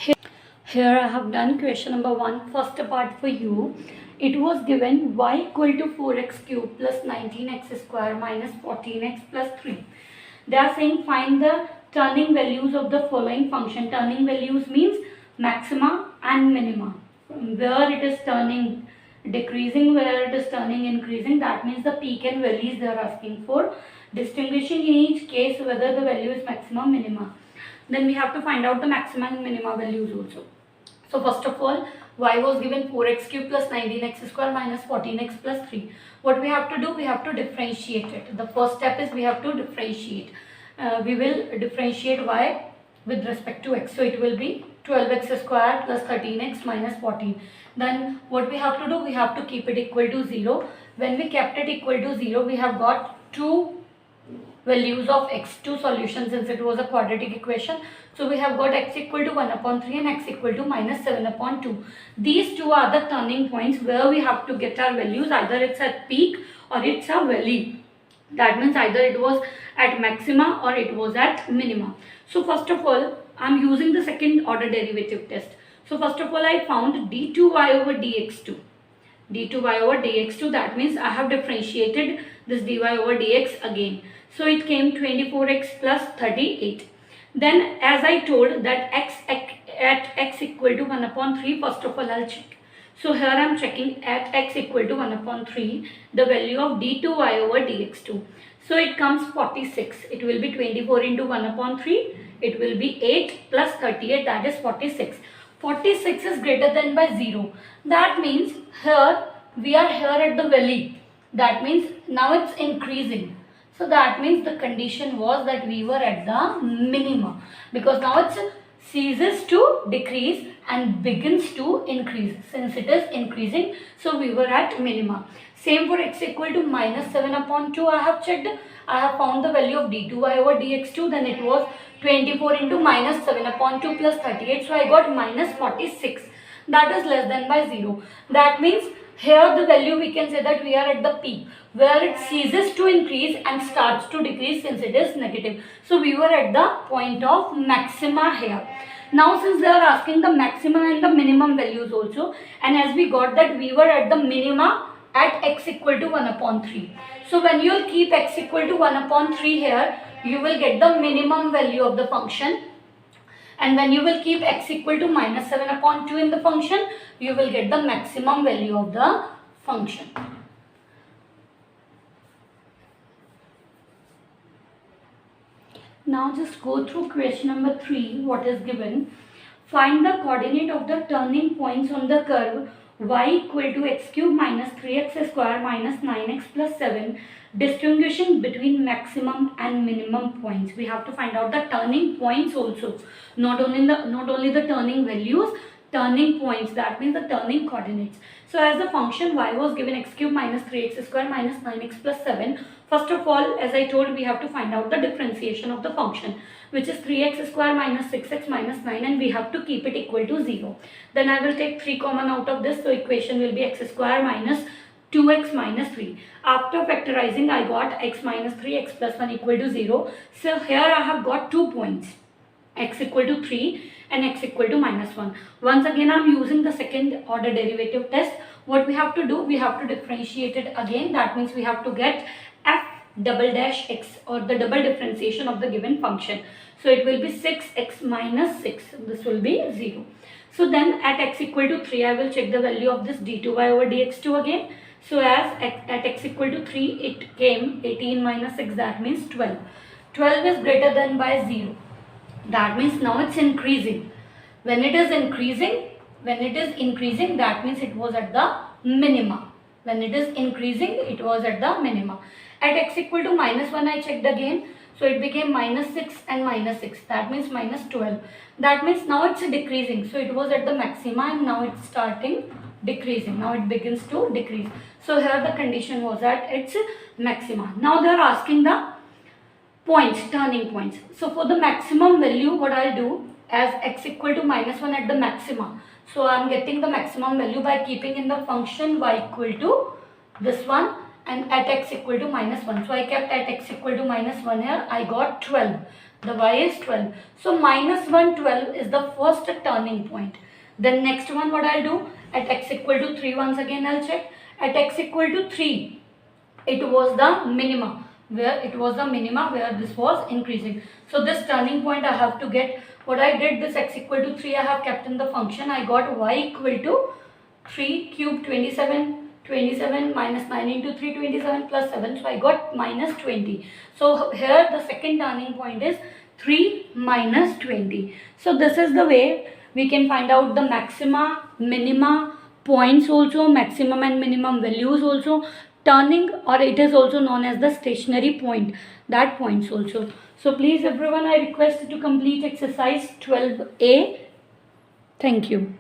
Here I have done question number 1, first part for you. It was given y equal to 4x cube plus 19x square minus 14x plus 3. They are saying find the turning values of the following function. Turning values means maxima and minima. Where it is turning decreasing, where it is turning increasing, that means the peak and valleys they are asking for. Distinguishing in each case whether the value is maxima minima. Then we have to find out the maxima and minima values also. So first of all, y was given 4x cube plus 19x square minus 14x plus 3. What we have to do? We have to differentiate it. The first step is we have to differentiate. We will differentiate y with respect to x. So it will be 12x square plus 13x minus 14. Then what we have to do? We have to keep it equal to 0. When we kept it equal to 0, we have got two values of x2 solution since it was a quadratic equation. So we have got x equal to 1 upon 3 and x equal to minus 7 upon 2. These two are the turning points where we have to get our values. Either it's at peak or it's a valley. That means either it was at maxima or it was at minima. So first of all, I am using the second order derivative test. So first of all, I found d2y over dx2. d2y over dx2, that means I have differentiated this dy over dx again. So it came 24x plus 38. Then as I told that at x equal to 1 upon 3, first of all I'll check. So here I am checking at x equal to 1 upon 3 the value of d2y over dx2. So it comes 46. It will be 24 into 1 upon 3. It will be 8 plus 38, that is 46. 46 is greater than by 0. That means here we are here at the valley. That means now it's increasing. So that means the condition was that we were at the minima, because now it ceases to decrease and begins to increase. Since it is increasing, so we were at minima. Same for x equal to minus 7 upon 2. I have checked. I have found the value of d2y over dx2. Then it was 24 into minus 7 upon 2 plus 38. So I got minus 46. That is less than by 0. That means here the value we can say that we are at the peak where it ceases to increase and starts to decrease since it is negative. So we were at the point of maxima here. Now since they are asking the maximum and the minimum values also, and as we got that we were at the minima at x equal to 1 upon 3. So when you will keep x equal to 1 upon 3 here, you will get the minimum value of the function. And when you will keep x equal to minus 7 upon 2 in the function, you will get the maximum value of the function. Now just go through question number 3, what is given. Find the coordinate of the turning points on the curve y equal to x cube minus 3x square minus 9x plus 7, distinguishing between maximum and minimum points. We have to find out the turning points also, not only the turning values, turning points, that means the turning coordinates. So as the function y was given x cube minus 3x square minus 9x plus 7, first of all, as I told, we have to find out the differentiation of the function, which is 3x square minus 6x minus 9, and we have to keep it equal to 0. Then I will take 3 common out of this, so equation will be x square minus 2x minus 3. After factorizing, I got x minus 3, x plus 1 equal to 0. So here I have got 2 points, x equal to 3 and x equal to minus 1. Once again, I am using the second order derivative test. What we have to do? We have to differentiate it again. That means we have to get f double dash x, or the double differentiation of the given function. So it will be 6x minus 6. This will be 0. So then at x equal to 3, I will check the value of this d2y over dx2 again. So as at x equal to 3, it came 18 minus 6, that means 12. 12 is greater than by 0. That means now it's increasing. When it is increasing, that means it was at the minima. When it is increasing, it was at the minima. At x equal to minus 1, I checked again. So it became minus 6 and minus 6. That means minus 12. That means now it's decreasing. So it was at the maxima and now it's starting decreasing. Now it begins to decrease. So here the condition was at its maxima. Now they are asking the points, turning points. So for the maximum value, what I'll do, as x equal to minus 1 at the maxima. So I'm getting the maximum value by keeping in the function y equal to this one and at x equal to minus 1. So I kept at x equal to minus 1 here. I got 12. The y is 12. So minus 1, 12 is the first turning point. Then next one, what I'll do, at x equal to 3, once again I'll check. At x equal to 3, it was the minima, where this was increasing. So this turning point I have to get. What I did, this x equal to 3 I have kept in the function. I got y equal to 3 cube 27. 27 minus 9 into 3, 27 plus 7, so I got minus 20. So here the second turning point is 3 minus 20. So this is the way we can find out the maxima, minima, points also, maximum and minimum values also, turning, or it is also known as the stationary point, that points also. So please everyone, I request to complete exercise 12A. Thank you.